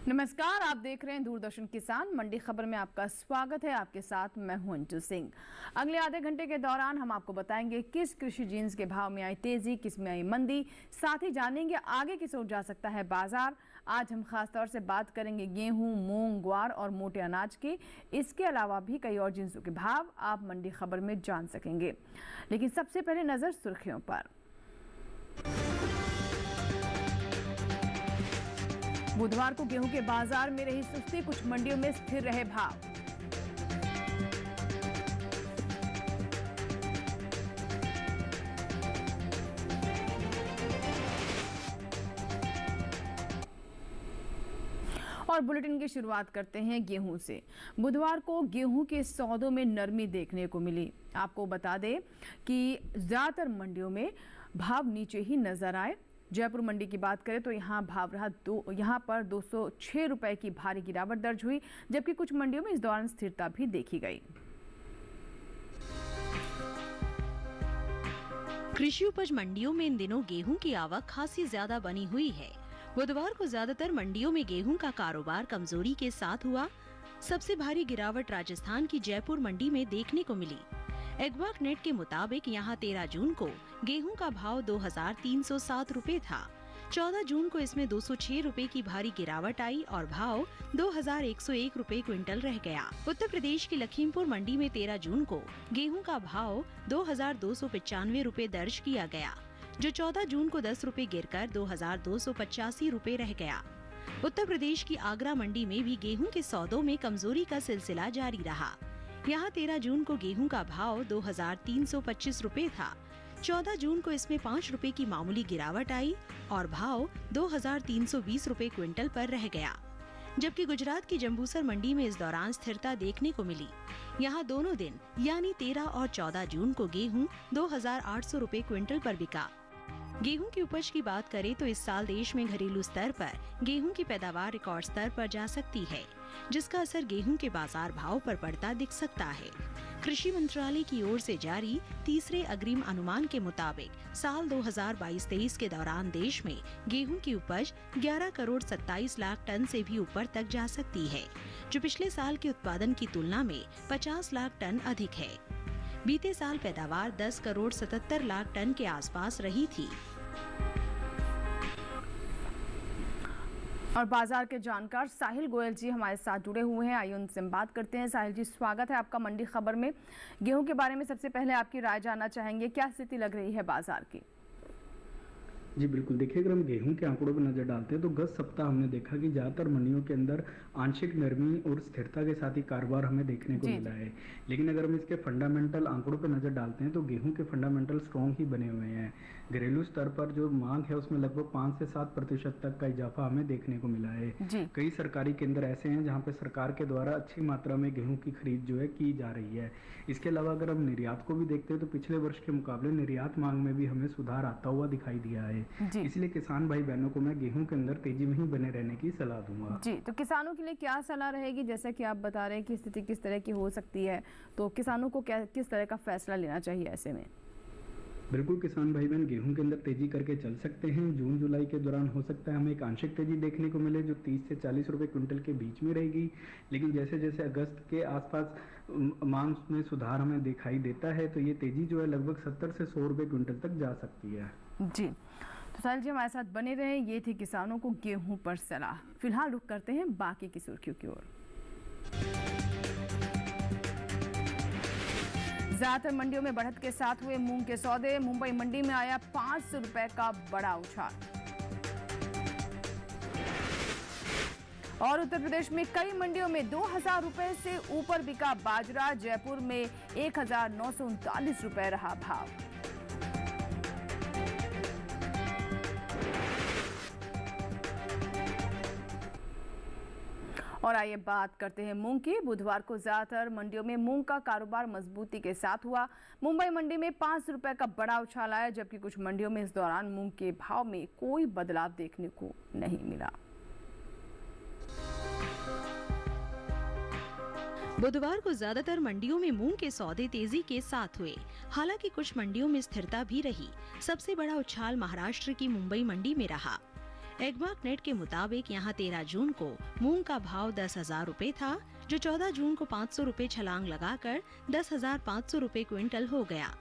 नमस्कार, आप देख रहे हैं दूरदर्शन किसान मंडी खबर में आपका स्वागत है। आपके साथ मैं हूं अंजू सिंह। अगले आधे घंटे के दौरान हम आपको बताएंगे किस कृषि जिन्स के भाव में आई तेजी, किस में आई मंदी, साथ ही जानेंगे आगे किस ओर जा सकता है बाजार। आज हम खास तौर से बात करेंगे गेहूं, मूंग, ग्वार और मोटे अनाज की। इसके अलावा भी कई और जिन्सों के भाव आप मंडी खबर में जान सकेंगे। लेकिन सबसे पहले नजर सुर्खियों पर। बुधवार को गेहूं के बाजार में रही सुस्ती, कुछ मंडियों में स्थिर रहे भाव। और बुलेटिन की शुरुआत करते हैं गेहूं से। बुधवार को गेहूं के सौदों में नरमी देखने को मिली। आपको बता दें कि ज्यादातर मंडियों में भाव नीचे ही नजर आए। जयपुर मंडी की बात करें तो यहाँ भाव रहा यहाँ पर 206 रुपए की भारी गिरावट दर्ज हुई, जबकि कुछ मंडियों में इस दौरान स्थिरता भी देखी गई। कृषि उपज मंडियों में इन दिनों गेहूं की आवक खासी ज्यादा बनी हुई है। बुधवार को ज्यादातर मंडियों में गेहूं का कारोबार कमजोरी के साथ हुआ। सबसे भारी गिरावट राजस्थान की जयपुर मंडी में देखने को मिली। एग्वाक नेट के मुताबिक यहां 13 जून को गेहूं का भाव 2307 रुपए था। 14 जून को इसमें 206 रुपए की भारी गिरावट आई और भाव 2101 रुपए क्विंटल रह गया। उत्तर प्रदेश की लखीमपुर मंडी में 13 जून को गेहूं का भाव 2295 रुपए दर्ज किया गया, जो 14 जून को 10 रुपए गिरकर 2285 रुपए रह गया। उत्तर प्रदेश की आगरा मंडी में भी गेहूं के सौदों में कमजोरी का सिलसिला जारी रहा। यहाँ 13 जून को गेहूं का भाव 2325 रुपए था। 14 जून को इसमें 5 रुपए की मामूली गिरावट आई और भाव 2320 रुपए क्विंटल पर रह गया। जबकि गुजरात की जंबूसर मंडी में इस दौरान स्थिरता देखने को मिली। यहाँ दोनों दिन यानी 13 और 14 जून को गेहूं 2800 रुपए क्विंटल पर बिका। गेहूं की उपज की बात करें तो इस साल देश में घरेलू स्तर पर गेहूं की पैदावार रिकॉर्ड स्तर पर जा सकती है, जिसका असर गेहूं के बाजार भाव पर पड़ता दिख सकता है। कृषि मंत्रालय की ओर से जारी तीसरे अग्रिम अनुमान के मुताबिक साल 2022-23 के दौरान देश में गेहूं की उपज 11 करोड़ 27 लाख टन से भी ऊपर तक जा सकती है, जो पिछले साल के उत्पादन की तुलना में 50 लाख टन अधिक है। बीते साल पैदावार 10 करोड़ 77 लाख टन के आसपास रही थी। और बाजार के जानकार साहिल गोयल जी हमारे साथ जुड़े हुए हैं। आइए उनसे बात करते हैं। साहिल जी, स्वागत है आपका मंडी खबर में। गेहूं के बारे में सबसे पहले आपकी राय जानना चाहेंगे, क्या स्थिति लग रही है बाजार की? जी बिल्कुल, देखिए अगर हम गेहूं के आंकड़ों पर नजर डालते हैं तो गत सप्ताह हमने देखा कि ज़्यादातर मंडियों के अंदर आंशिक नरमी और स्थिरता के साथ ही कारोबार हमें देखने को मिला है। लेकिन अगर हम इसके फंडामेंटल आंकड़ों पर नजर डालते हैं तो गेहूं के फंडामेंटल स्ट्रॉन्ग ही बने हुए हैं। घरेलू स्तर पर जो मांग है उसमें लगभग 5 से 7% तक का इजाफा हमें देखने को मिला है। कई सरकारी केंद्र ऐसे हैं जहाँ पे सरकार के द्वारा अच्छी मात्रा में गेहूँ की खरीद जो है की जा रही है। इसके अलावा अगर हम निर्यात को भी देखते हैं तो पिछले वर्ष के मुकाबले निर्यात मांग में भी हमें सुधार आता हुआ दिखाई दिया है। इसलिए किसान भाई बहनों को मैं गेहूं के अंदर तेजी में ही बने रहने की सलाह दूंगा। जी, तो किसानों के लिए क्या सलाह रहेगी? जैसा कि आप बता रहे हैं कि स्थिति किस तरह की हो सकती है, तो किसानों को किस तरह का फैसला लेना चाहिए ऐसे में? बिल्कुल, किसान भाई बहन गेहूं के अंदर तेजी करके चल सकते हैं। जून जुलाई के दौरान हो सकता है हमें एक आंशिक तेजी देखने को मिले जो 30 से 40 रुपए क्विंटल के बीच में रहेगी। लेकिन जैसे जैसे अगस्त के आसपास मांग में सुधार हमें दिखाई देता है तो ये तेजी जो है लगभग 70 से 100 रुपए क्विंटल तक जा सकती है। जी, तो साहिल जी हमारे साथ बने रहे। ये थी किसानों को गेहूं पर सलाह। फिलहाल रुक करते हैं बाकी की सुर्खियों की ओर। ज्यादातर मंडियों में बढ़त के साथ हुए मूंग के सौदे। मुंबई मंडी में आया 500 रुपए का बड़ा उछाल। और उत्तर प्रदेश में कई मंडियों में 2000 रुपए से ऊपर बिका बाजरा। जयपुर में 1939 रुपए रहा भाव। और आइए बात करते हैं मूंग की। बुधवार को ज्यादातर मंडियों में मूंग का कारोबार मजबूती के साथ हुआ। मुंबई मंडी में 500 रुपए का बड़ा उछाल आया, जबकि कुछ मंडियों में इस दौरान मूंग के भाव में कोई बदलाव देखने को नहीं मिला। बुधवार को ज्यादातर मंडियों में मूंग के सौदे तेजी के साथ हुए। हालांकि कुछ मंडियों में स्थिरता भी रही। सबसे बड़ा उछाल महाराष्ट्र की मुंबई मंडी में रहा। एगमार्क नेट के मुताबिक यहाँ 13 जून को मूंग का भाव 10,000 रूपए था, जो 14 जून को 500 रूपए छलांग लगाकर 10,500 रूपए क्विंटल हो गया।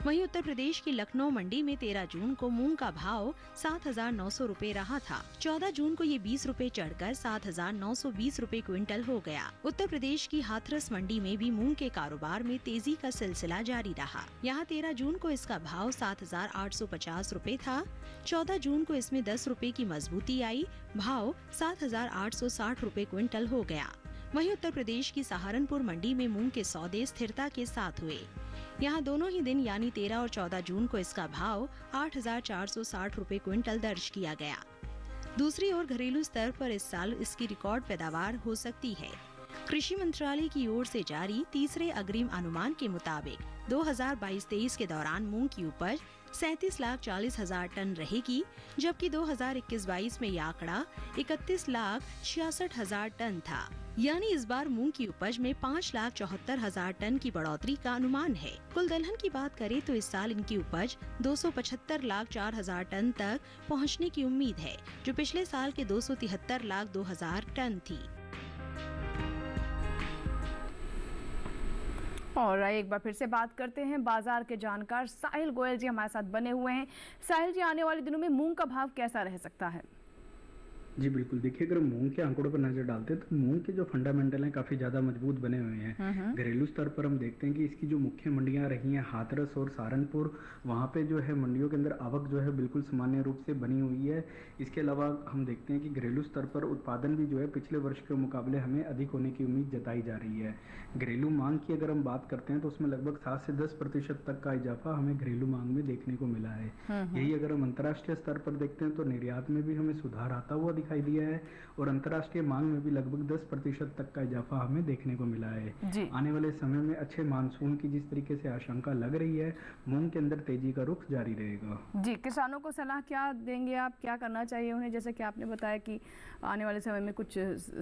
वहीं उत्तर प्रदेश की लखनऊ मंडी में 13 जून को मूंग का भाव 7,900 रूपए रहा था। 14 जून को ये 20 रूपए चढ़कर 7,920 रूपए क्विंटल हो गया। उत्तर प्रदेश की हाथरस मंडी में भी मूंग के कारोबार में तेजी का सिलसिला जारी रहा। यहाँ 13 जून को इसका भाव 7,850 रूपए था। 14 जून को इसमें 10 रूपए की मजबूती आई, भाव 7,860 रूपए क्विंटल हो गया। वहीं उत्तर प्रदेश की सहारनपुर मंडी में मूंग के सौदे स्थिरता के साथ हुए। यहाँ दोनों ही दिन यानी 13 और 14 जून को इसका भाव 8,460 रूपए क्विंटल दर्ज किया गया। दूसरी ओर घरेलू स्तर पर इस साल इसकी रिकॉर्ड पैदावार हो सकती है। कृषि मंत्रालय की ओर से जारी तीसरे अग्रिम अनुमान के मुताबिक 2022-23 के दौरान मूंग की उपज 37,40,000 टन रहेगी, जबकि 2021-22 में यह आंकड़ा 31,66,000 टन था। यानी इस बार मूंग की उपज में 5,74,000 टन की बढ़ोतरी का अनुमान है। कुल दलहन की बात करें तो इस साल इनकी उपज 275,04,000 टन तक पहुंचने की उम्मीद है, जो पिछले साल के 273,02,000 टन थी। और एक बार फिर से बात करते हैं बाजार के जानकार साहिल गोयल जी हमारे साथ बने हुए हैं। साहिल जी, आने वाले दिनों में मूंग का भाव कैसा रह सकता है? जी बिल्कुल, देखिए अगर मूंग के आंकड़ों पर नजर डालते हैं तो मूंग के जो फंडामेंटल हैं काफी ज्यादा मजबूत बने हुए हैं। घरेलू स्तर पर हम देखते हैं कि इसकी जो मुख्य मंडियां रही हैं हाथरस और सहारनपुर, वहां पे जो है मंडियों के अंदर आवक जो है बिल्कुल सामान्य रूप से बनी हुई है। इसके अलावा हम देखते हैं कि घरेलू स्तर पर उत्पादन भी जो है पिछले वर्ष के मुकाबले हमें अधिक होने की उम्मीद जताई जा रही है। घरेलू मांग की अगर हम बात करते हैं तो उसमें लगभग 7 से 10% तक का इजाफा हमें घरेलू मांग में देखने को मिला है। यही अगर हम अंतर्राष्ट्रीय स्तर पर देखते हैं तो निर्यात में भी हमें सुधार आता हुआ दिखाई दिया है और अंतर्राष्ट्रीय मांग में भी लगभग 10% तक का इजाफा हमें देखने को मिला है। आने वाले समय में अच्छे मानसून की जिस तरीके से आशंका लग रही है, मूंग के अंदर तेजी का रुख जारी रहेगा। जी, किसानों को सलाह क्या देंगे आप, क्या करना चाहिए उन्हें? जैसे कि आपने बताया कि आने वाले समय में कुछ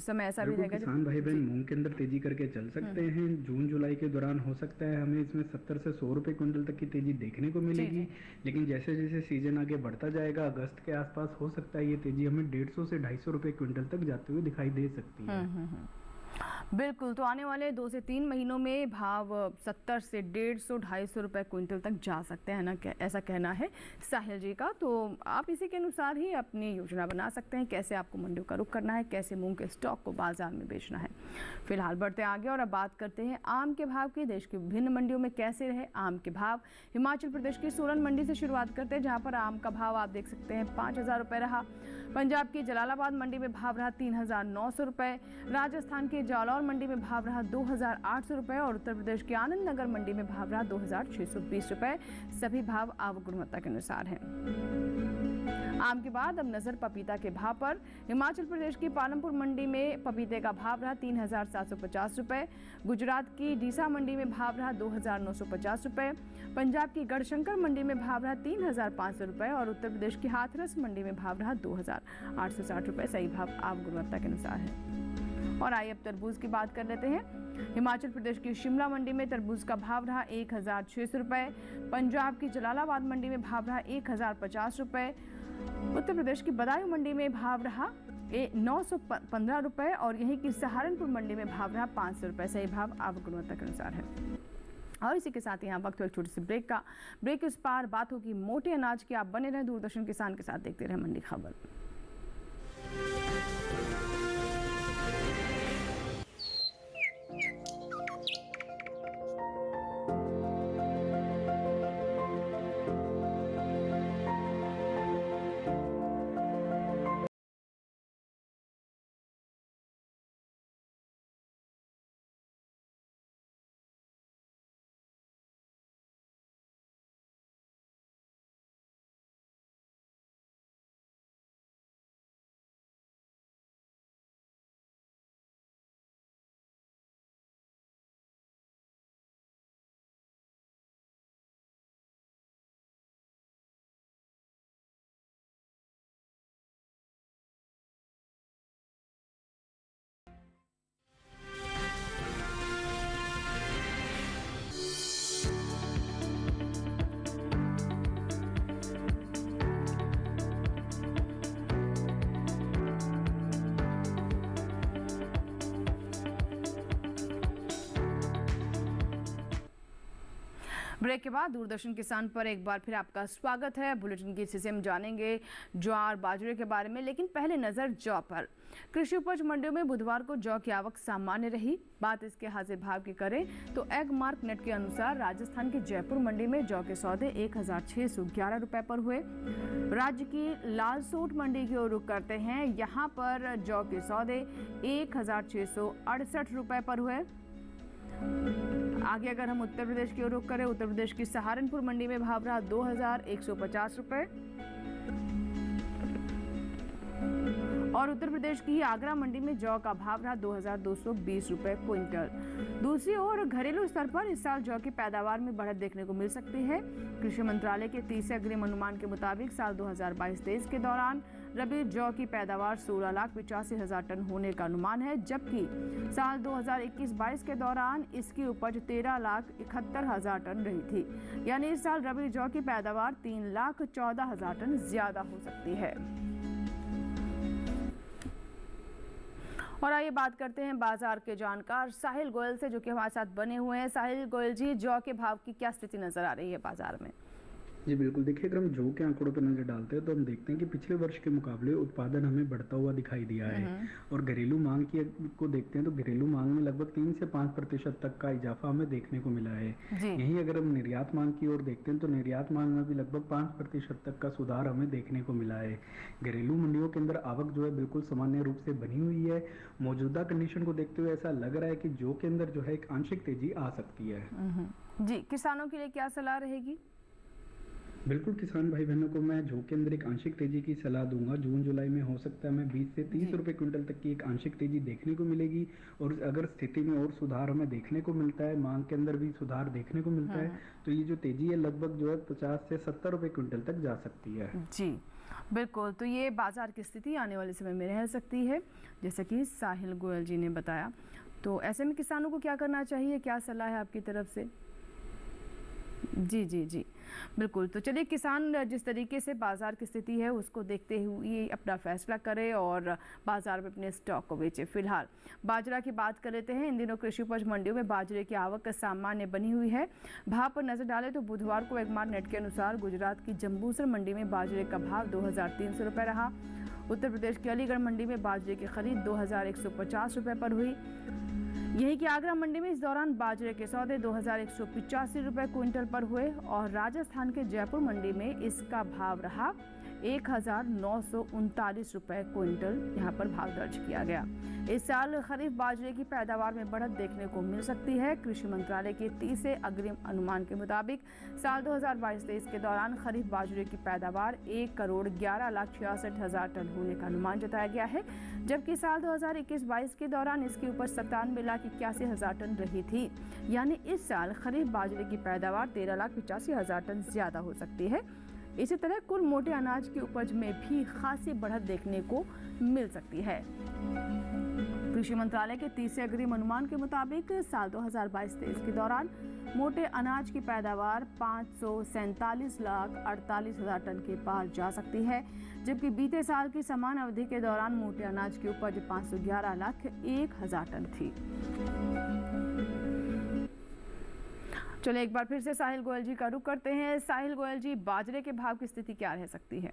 समय ऐसा भी रहेगा किसान भाई बहन मूंग के अंदर तेजी करके चल सकते हैं। जून जुलाई के दौरान हो सकता है हमें इसमें 70 से 100 रुपए क्विंटल तक की तेजी देखने को मिलेगी, लेकिन जैसे जैसे सीजन आगे बढ़ता जाएगा अगस्त के आसपास हो सकता है ये तेजी हमें 150 से 250 रुपए क्विंटल तक जाते हुए दिखाई दे सकती है। बिल्कुल, तो आने वाले 2 से 3 महीनों में भाव 70 से 150-250 रुपए क्विंटल तक जा सकते हैं ना, ऐसा कहना है साहिल जी का। तो आप इसी के अनुसार ही अपनी योजना बना सकते हैं, कैसे आपको मंडियों का रुख करना है, कैसे मूंग के स्टॉक को बाजार में बेचना है। फिलहाल बढ़ते आगे और अब बात करते हैं आम के भाव की। देश की विभिन्न मंडियों में कैसे रहे आम के भाव। हिमाचल प्रदेश की सोलन मंडी से शुरुआत करते हैं, जहाँ पर आम का भाव आप देख सकते हैं 5,000 रुपये रहा। पंजाब की जलालाबाद मंडी में भाव रहा 3,900 रुपये। राजस्थान के जालौर मंडी में भाव रहा 2,800 रुपये और उत्तर प्रदेश के आनंद नगर मंडी में भाव रहा 2,620 रुपये। सभी भाव आवक गुणवत्ता के अनुसार हैं। आम के बाद अब नजर पपीता के भाव पर। हिमाचल प्रदेश की पालमपुर मंडी में पपीते का भाव रहा 3,750 रुपये। गुजरात की डीसा मंडी में भाव रहा 2,950 रुपये। पंजाब की गढ़शंकर मंडी में भाव रहा 3,500 रुपये और उत्तर प्रदेश की हाथरस मंडी में भाव रहा 2,860 रुपये। सही भाव आवक गुणवत्ता के अनुसार है। और आइए अब तरबूज की बात कर लेते हैं। हिमाचल प्रदेश की शिमला मंडी में तरबूज का भाव रहा 1,600 रुपये। पंजाब की जलालाबाद मंडी में भाव रहा 1,050 रुपये। उत्तर प्रदेश की बदायूं मंडी में भाव रहा 915 रुपये और यहीं की सहारनपुर मंडी में भाव रहा 500 रुपये। सही भाव आवक गुणवत्ता के अनुसार है। और इसी के साथ यहाँ वक्त हो एक छोटी सी ब्रेक का। ब्रेक के उस पार बात होगी मोटे अनाज की। आप बने रहें दूरदर्शन किसान के साथ, देखते रहे मंडी खबर। ब्रेक के बाद दूरदर्शन किसान पर एक बार फिर आपका स्वागत है। बुलेटिन की हिस्से से हम जानेंगे ज्वार बाजरे के बारे में, लेकिन पहले नजर जौ पर। कृषि उपज मंडियों में बुधवार को जौ की आवक सामान्य रही। बात इसके हाजिर भाव की करें तो एग मार्क नेट के अनुसार राजस्थान की जयपुर मंडी में जौ के सौदे 1611 रुपए पर हुए। राज्य की लालसोट मंडी की ओर रुख करते हैं। यहाँ पर जौ के सौदे 1668 रुपए पर हुए। आगे अगर हम उत्तर प्रदेश की ओर रुख करें, उत्तर प्रदेश की सहारनपुर मंडी में भाव रहा 2150 रुपए और उत्तर प्रदेश की आगरा मंडी में जौ का भाव रहा 2220 रुपए क्विंटल। दूसरी ओर घरेलू स्तर पर इस साल जौ की पैदावार में बढ़त देखने को मिल सकती है। कृषि मंत्रालय के तीसरे अग्रिम अनुमान के मुताबिक साल 2022-23 के दौरान रबी जौ की पैदावार 16,85,000 टन होने का अनुमान है, जबकि साल 2021-22 के दौरान इसकी उपज 13,71,000 टन रही थी। यानी इस साल रबी जौ की पैदावार 3,14,000 टन ज्यादा हो सकती है। और आइए बात करते हैं बाजार के जानकार साहिल गोयल से, जो कि हमारे साथ बने हुए हैं। साहिल गोयल जी, जौ के भाव की क्या स्थिति नजर आ रही है बाजार में? जी बिल्कुल, देखिए अगर हम जौ के आंकड़ों पर नजर डालते हैं तो हम देखते हैं कि पिछले वर्ष के मुकाबले उत्पादन हमें बढ़ता हुआ दिखाई दिया है। और घरेलू मांग को देखते हैं तो घरेलू मांग में लगभग 3 से 5% तक का इजाफा हमें देखने को मिला है। यहीं अगर हम निर्यात मांग की ओर देखते हैं तो निर्यात मांग में भी लगभग 5% तक का सुधार हमें देखने को मिला है। घरेलू मंडियों के अंदर आवक जो है बिल्कुल सामान्य रूप से बनी हुई है। मौजूदा कंडीशन को देखते हुए ऐसा लग रहा है कि जौ के अंदर जो है एक आंशिक तेजी आ सकती है। जी, किसानों के लिए क्या सलाह रहेगी? बिल्कुल, किसान भाई बहनों को मैं जौ के अंदर एक आंशिक तेजी की सलाह दूंगा। जून जुलाई में हो सकता है हमें 20 से 30 रुपए क्विंटल तक की एक आंशिक तेजी देखने को मिलेगी। और अगर स्थिति में और सुधार हमें देखने को मिलता है, मांग के अंदर भी सुधार देखने को मिलता है, तो ये जो तेजी है लगभग जो है 50 से 70 रुपए क्विंटल तक जा सकती है। जी बिल्कुल, तो ये बाजार की स्थिति आने वाले समय में रह सकती है, जैसा कि साहिल गोयल जी ने बताया। तो ऐसे में किसानों को क्या करना चाहिए, क्या सलाह है आपकी तरफ से? जी जी जी बिल्कुल, तो चलिए किसान जिस तरीके से बाजार की स्थिति है उसको देखते हुए अपना फैसला करे और बाजार में अपने स्टॉक को बेचे। फिलहाल बाजरा की बात कर लेते हैं। इन दिनों कृषि उपज मंडियों में बाजरे की आवक सामान्य बनी हुई है। भाव पर नजर डालें तो बुधवार को एगमार नेट के अनुसार गुजरात की जंबूसर मंडी में बाजरे का भाव 2300 रुपये रहा। उत्तर प्रदेश की अलीगढ़ मंडी में बाजरे की खरीद 2150 रुपये पर हुई। यही कि आगरा मंडी में इस दौरान बाजरे के सौदे 2185 रुपये क्विंटल पर हुए और राजस्थान के जयपुर मंडी में इसका भाव रहा 1939 रुपये क्विंटल। यहाँ पर भाव दर्ज किया गया। इस साल खरीफ बाजरे की पैदावार में बढ़त देखने को मिल सकती है। कृषि मंत्रालय के तीसरे अग्रिम अनुमान के मुताबिक साल 2022-23 के दौरान खरीफ बाजरे की पैदावार 1,11,66,000 टन होने का अनुमान जताया गया है, जबकि साल 2021-22 के दौरान इसकी उपज 97,81,000 टन रही थी। यानी इस साल खरीफ बाजरे की पैदावार 13,85,000 टन ज्यादा हो सकती है। इसी तरह कुल मोटे अनाज की उपज में भी खासी बढ़त देखने को मिल सकती है। कृषि मंत्रालय के तीसरे अग्रिम अनुमान के मुताबिक साल 2022-23 के दौरान मोटे अनाज की पैदावार 547,48,000 टन के पार जा सकती है, जबकि बीते साल की समान अवधि के दौरान मोटे अनाज की उपज 511,01,000 टन थी। चलिए एक बार फिर से साहिल गोयल जी का रुख करते हैं। साहिल गोयल जी, बाजरे के भाव की स्थिति क्या रह सकती है?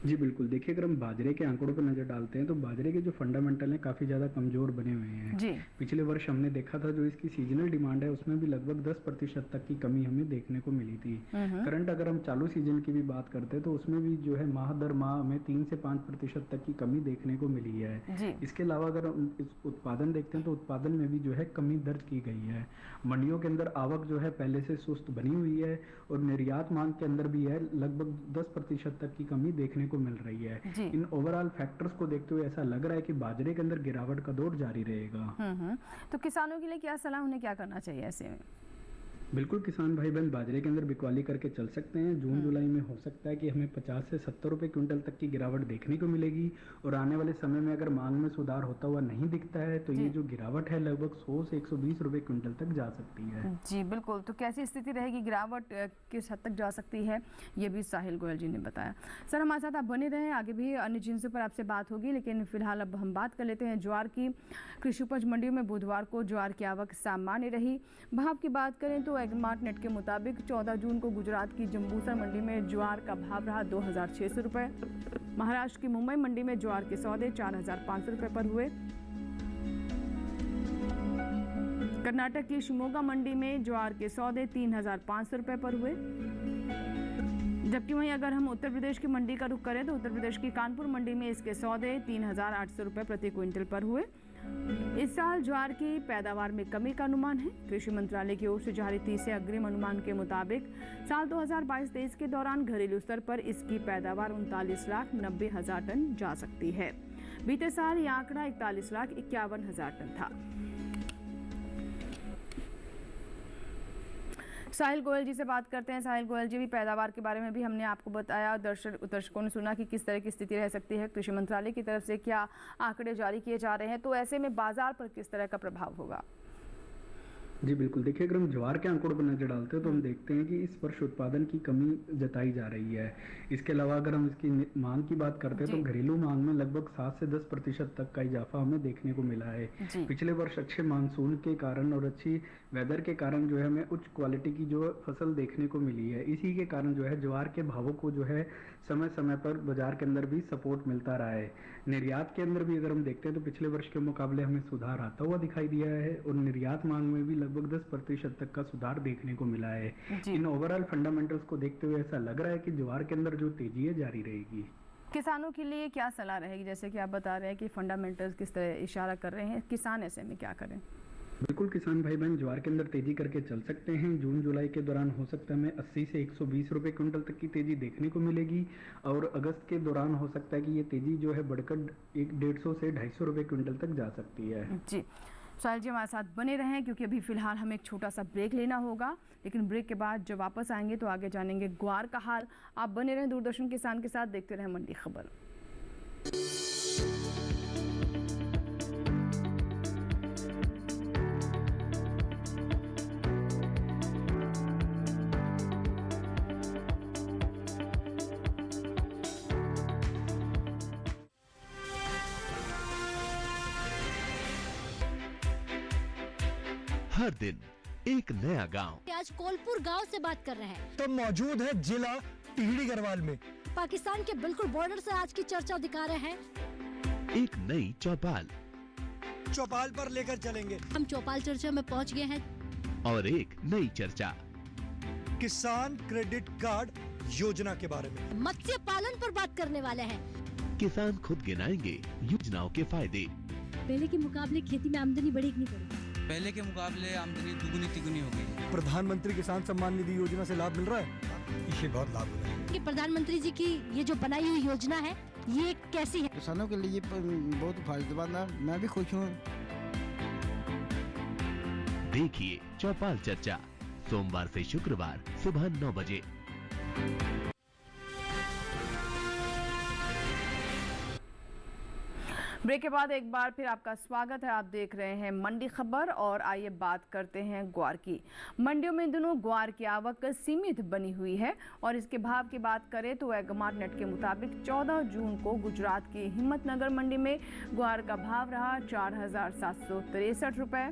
जी बिल्कुल, देखिए अगर हम बाजरे के आंकड़ों पर नजर डालते हैं तो बाजरे के जो फंडामेंटल हैं काफ़ी ज़्यादा कमज़ोर बने हुए हैं। जी। पिछले वर्ष हमने देखा था जो इसकी सीजनल डिमांड है उसमें भी लगभग 10% तक की कमी हमें देखने को मिली थी। करंट अगर हम चालू सीजन की भी बात करते हैं तो उसमें भी जो है माह दर माह हमें 3 से 5% तक की कमी देखने को मिली है। जी। इसके अलावा अगर हम उत्पादन देखते हैं तो उत्पादन में भी जो है कमी दर्ज की गई है। मंडियों के अंदर आवक जो है पहले से सुस्त बनी हुई है और निर्यात मांग के अंदर भी है लगभग 10% तक की कमी देखने को मिल रही है। इन ओवरऑल फैक्टर्स को देखते हुए ऐसा लग रहा है कि बाजरे के अंदर गिरावट का दौर जारी रहेगा। तो किसानों के लिए क्या सलाह, उन्हें क्या करना चाहिए ऐसे में? बिल्कुल, किसान भाई बहन बाजरे के अंदर बिकवाली करके चल सकते हैं। जून जुलाई में हो सकता है कि हमें 50 से 70 रुपए क्विंटल तक की गिरावट देखने को मिलेगी और आने वाले समय में अगर मांग में सुधार होता हुआ नहीं दिखता है तो ये जो गिरावट है लगभग 100 से 120 रुपए क्विंटल तक जा सकती है। जी बिल्कुल, तो कैसी स्थिति रहेगी, गिरावट किस हद तक जा सकती है, ये भी साहिल गोयल जी ने बताया। सर हमारे साथ आप बने रहें, आगे भी अन्य जिनसों पर आपसे बात होगी, लेकिन फिलहाल अब हम बात कर लेते हैं ज्वार की। कृषि उपज मंडियों में बुधवार को ज्वार की आवक सामान्य रही। भाव की बात करें तो एग्रीमार्ट नेट के मुताबिक 14 जून को गुजरात की जंबूसर मंडी में ज्वार का भाव रहा 2,600 रुपये। महाराष्ट्र की मुंबई मंडी में ज्वार के सौदे 4,500 रुपये पर हुए। कर्नाटक की शिमोगा मंडी में ज्वार के सौदे 3,500 रुपये पर हुए। जबकि वहीं अगर हम उत्तर प्रदेश की मंडी का रुख करें तो उत्तर प्रदेश की कानपुर मंडी में इसके सौदे 3,800 रुपये प्रति क्विंटल पर हुए। इस साल ज्वार की पैदावार में कमी का अनुमान है। कृषि मंत्रालय की ओर से जारी तीसरे अग्रिम अनुमान के मुताबिक साल 2022-23 के दौरान घरेलू स्तर पर इसकी पैदावार 39,90,000 टन जा सकती है। बीते साल यह आंकड़ा 41,51,000 टन था। साहिल गोयल जी से बात करते हैं। साहिल गोयल जी, भी पैदावार के बारे में भी हमने आपको बताया, दर्शकों ने सुना कि किस तरह की स्थिति रह सकती है। कृषि मंत्रालय की तरफ से क्या आंकड़े जारी किए जा रहे हैं, तो ऐसे में बाजार पर किस तरह का प्रभाव होगा? जी बिल्कुल, देखिए अगर हम ज्वार के आंकड़ों पर नजर डालते हैं तो हम देखते हैं कि इस वर्ष उत्पादन की कमी जताई जा रही है। इसके अलावा अगर हम इसकी मांग की बात करते हैं तो घरेलू मांग में लगभग 7 से 10% तक का इजाफा हमें देखने को मिला है। पिछले वर्ष अच्छे मानसून के कारण और अच्छी वेदर के कारण जो है हमें उच्च क्वालिटी की जो फसल देखने को मिली है। इसी के कारण जो है ज्वार के भावों को जो है समय समय पर बाजार के अंदर भी सपोर्ट मिलता रहा है। निर्यात के अंदर भी अगर हम देखते हैं तो पिछले वर्ष के मुकाबले हमें सुधार आता हुआ दिखाई दिया है और निर्यात मांग में भी लगभग 10% तक का सुधार देखने को मिला है। इन ओवरऑल फंडामेंटल्स को देखते हुए ऐसा लग रहा है कि ज्वार के अंदर जो तेजी है जारी रहेगी। किसानों के लिए क्या सलाह रहेगी? जैसे कि आप बता रहे हैं कि फंडामेंटल्स किस तरह इशारा कर रहे हैं, किसान ऐसे में क्या करें? बिल्कुल, किसान भाई बहन ज्वार के अंदर तेजी करके चल सकते हैं। जून जुलाई के दौरान हो सकता है हमें 80 से 120 रुपए क्विंटल तक की तेजी देखने को मिलेगी और अगस्त के दौरान हो सकता है कि ये तेजी जो है बढ़कर 150 से 250 रुपए क्विंटल तक जा सकती है। जी साहिल जी, हमारे साथ बने रहें क्योंकि अभी फिलहाल हमें एक छोटा सा ब्रेक लेना होगा, लेकिन ब्रेक के बाद जब वापस आएंगे तो आगे जानेंगे ग्वार का हाल। आप बने रहें दूरदर्शन किसान के साथ, देखते रहें मंडी खबर। हर दिन एक नया गांव। आज कोलपुर गांव से बात कर रहे हैं तो मौजूद है जिला टिहरी गढ़वाल में। पाकिस्तान के बिल्कुल बॉर्डर से आज की चर्चा दिखा रहे हैं। एक नई चौपाल चौपाल पर लेकर चलेंगे। हम चौपाल चर्चा में पहुंच गए हैं और एक नई चर्चा किसान क्रेडिट कार्ड योजना के बारे में। मत्स्य पालन पर बात करने वाले हैं। किसान खुद गिनाएंगे योजनाओं के फायदे। पहले के मुकाबले खेती में आमदनी बढ़ी कि नहीं बढ़ी? पहले के मुकाबले आमदनी दुगुनी तिगुनी हो गई। प्रधानमंत्री किसान सम्मान निधि योजना से लाभ मिल रहा है, इसे बहुत लाभ हो रहा है। कि प्रधानमंत्री जी की ये जो बनाई हुई योजना है ये कैसी है? किसानों के लिए बहुत फायदेमंद है, मैं भी खुश हूँ। देखिए चौपाल चर्चा सोमवार से शुक्रवार सुबह 9 बजे। ब्रेक के बाद एक बार फिर आपका स्वागत है। आप देख रहे हैं मंडी खबर और आइए बात करते हैं ग्वार की। मंडियों में इन दिनों ग्वार की आवक सीमित बनी हुई है और इसके भाव की बात करें तो एग्रीमार्ट नेट के मुताबिक 14 जून को गुजरात की हिम्मतनगर मंडी में ग्वार का भाव रहा 4,763 रुपये,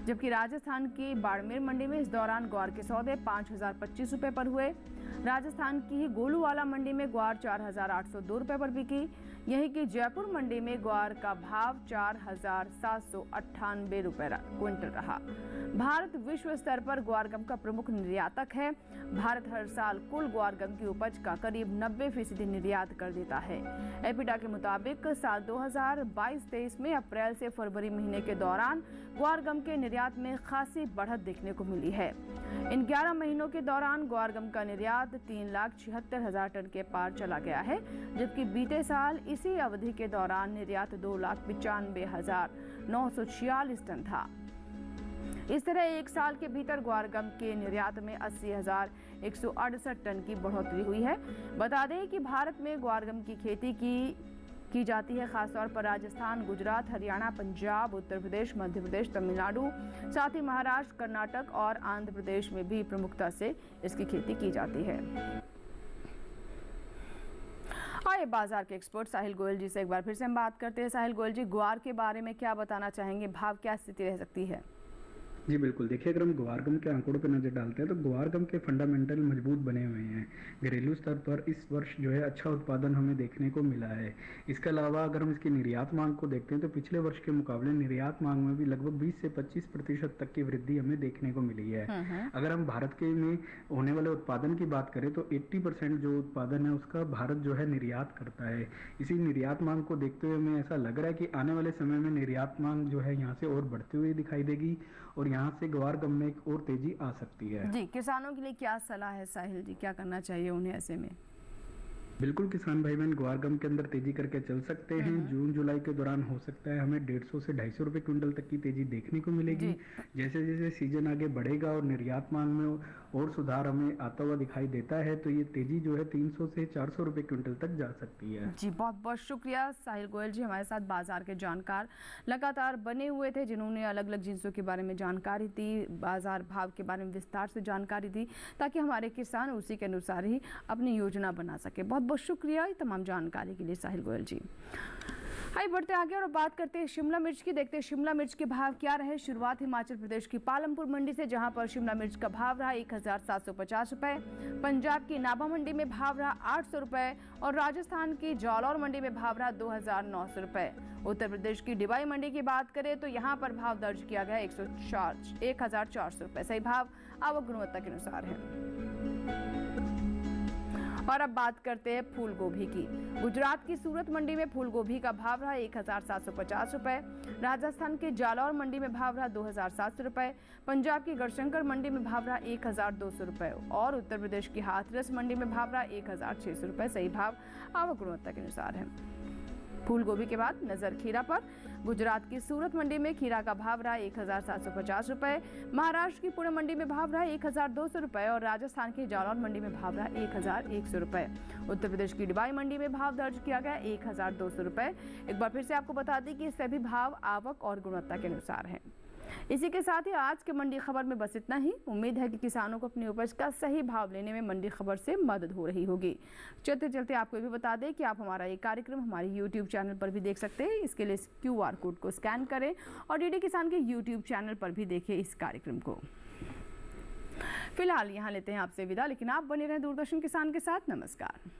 जबकि राजस्थान की बाड़मेर मंडी में इस दौरान ग्वार के सौदे 5,025 रुपये पर हुए। राजस्थान की गोलूवाला मंडी में ग्वार 4,802 रुपये पर बिकी। यहीं की जयपुर मंडी में ग्वार का भाव 4,798 रुपये क्विंटल रहा। भारत विश्व स्तर पर ग्वारगम का प्रमुख निर्यातक है। भारत हर साल कुल ग्वारगम की उपज का करीब 90% निर्यात कर देता है। एपिडा के मुताबिक साल 2022-23 में अप्रैल से फरवरी महीने के दौरान ग्वारगम के निर्यात में खासी बढ़त देखने को मिली है। इन 11 महीनों के दौरान ग्वारगम का निर्यात 3,76,000 टन के पार चला गया है, जबकि बीते साल इसी अवधि के दौरान निर्यात 2,95,946 टन था। इस तरह एक साल के भीतर ग्वारगम के निर्यात में 80,168 टन की बढ़ोतरी हुई है। बता दें कि भारत में ग्वारगम की खेती की जाती है, खासतौर पर राजस्थान, गुजरात, हरियाणा, पंजाब, उत्तर प्रदेश, मध्य प्रदेश, तमिलनाडु, साथ ही महाराष्ट्र, कर्नाटक और आंध्र प्रदेश में भी प्रमुखता से इसकी खेती की जाती है। आइए बाजार के एक्सपर्ट साहिल गोयल जी से एक बार फिर से हम बात करते हैं। साहिल गोयल जी, ग्वार के बारे में क्या बताना चाहेंगे? भाव क्या स्थिति रह सकती है? जी बिल्कुल, देखिए अगर हम ग्वार गम के आंकड़ों पर नज़र डालते हैं तो ग्वार गम के फंडामेंटल मजबूत बने हुए हैं। घरेलू स्तर पर इस वर्ष जो है अच्छा उत्पादन हमें देखने को मिला है। इसके अलावा अगर हम इसकी निर्यात मांग को देखते हैं तो पिछले वर्ष के मुकाबले निर्यात मांग में भी लगभग 20 से 25% तक की वृद्धि हमें देखने को मिली है। अगर हम भारत के में होने वाले उत्पादन की बात करें तो 80% जो उत्पादन है उसका भारत जो है निर्यात करता है। इसी निर्यात मांग को देखते हुए हमें ऐसा लग रहा है कि आने वाले समय में निर्यात मांग जो है यहाँ से और बढ़ती हुई दिखाई देगी और यहाँ से ग्वार गम में एक और तेजी आ सकती है। जी, किसानों के लिए क्या सलाह है साहिल जी, क्या करना चाहिए उन्हें ऐसे में? बिल्कुल, किसान भाई बहन ग्वार गम के अंदर तेजी करके चल सकते हैं। जून जुलाई के दौरान हो सकता है हमें 150 से 250 रुपए क्विंटल तक की तेजी देखने को मिलेगी। जैसे जैसे सीजन आगे बढ़ेगा और निर्यात मांग में और सुधार हमें आता हुआ दिखाई देता है तो ये तेजी जो है 300 से 400 रुपए क्विंटल तक जा सकती है। जी, बहुत बहुत शुक्रिया साहिल गोयल जी, हमारे साथ बाजार के जानकार लगातार बने हुए थे, जिन्होंने अलग अलग जिन्सों के बारे में जानकारी दी, बाजार भाव के बारे में विस्तार से जानकारी दी, ताकि हमारे किसान उसी के अनुसार ही अपनी योजना बना सके। बहुत बहुत शुक्रिया तमाम जानकारी के लिए साहिल गोयल जी। आइए बढ़ते आगे और बात करते हैं शिमला मिर्च की। देखते हैं शिमला मिर्च के भाव क्या रहे। शुरुआत हिमाचल प्रदेश की पालमपुर मंडी से, जहां पर शिमला मिर्च का भाव रहा 1750 रुपए। पंजाब की नाभा मंडी में भाव रहा 800 रुपए और राजस्थान की जालौर मंडी में भाव रहा 2900 रुपए। उत्तर प्रदेश की डिबाई मंडी की बात करें तो यहाँ पर भाव दर्ज किया गया 1400 रुपए। सही भाव आवक गुणवत्ता के अनुसार है। और अब बात करते हैं फूल गोभी की। गुजरात की सूरत मंडी में फूल गोभी का भाव रहा 1750 रुपए। राजस्थान के जालौर मंडी में भाव रहा 2700 रुपए। पंजाब की गढ़शंकर मंडी में भाव रहा 1200 रुपए और उत्तर प्रदेश की हाथरस मंडी में भाव रहा 1600 रुपए। सही भाव आवक गुणवत्ता के अनुसार है। फूल गोभी के बाद नजर खीरा पर। गुजरात की सूरत मंडी में खीरा का भाव रहा 1750 रुपए। महाराष्ट्र की पुणे मंडी में भाव रहा 1200 रुपए और राजस्थान की जालौर मंडी में भाव रहा 1100 रुपए। उत्तर प्रदेश की डिबाई मंडी में भाव दर्ज किया गया 1200 रुपए। एक बार फिर से आपको बता दें कि सभी भाव आवक और गुणवत्ता के अनुसार हैं। इसी के साथ ही आज के मंडी खबर में बस इतना ही। उम्मीद है कि किसानों को अपनी उपज का सही भाव लेने में मंडी खबर से मदद हो रही होगी। चलते चलते आपको ये भी बता दें कि आप हमारा ये कार्यक्रम हमारे YouTube चैनल पर भी देख सकते हैं। इसके लिए इस QR कोड को स्कैन करें और DD किसान के YouTube चैनल पर भी देखें इस कार्यक्रम को। फिलहाल यहाँ लेते हैं आपसे विदा, लेकिन आप बने रहें दूरदर्शन किसान के साथ। नमस्कार।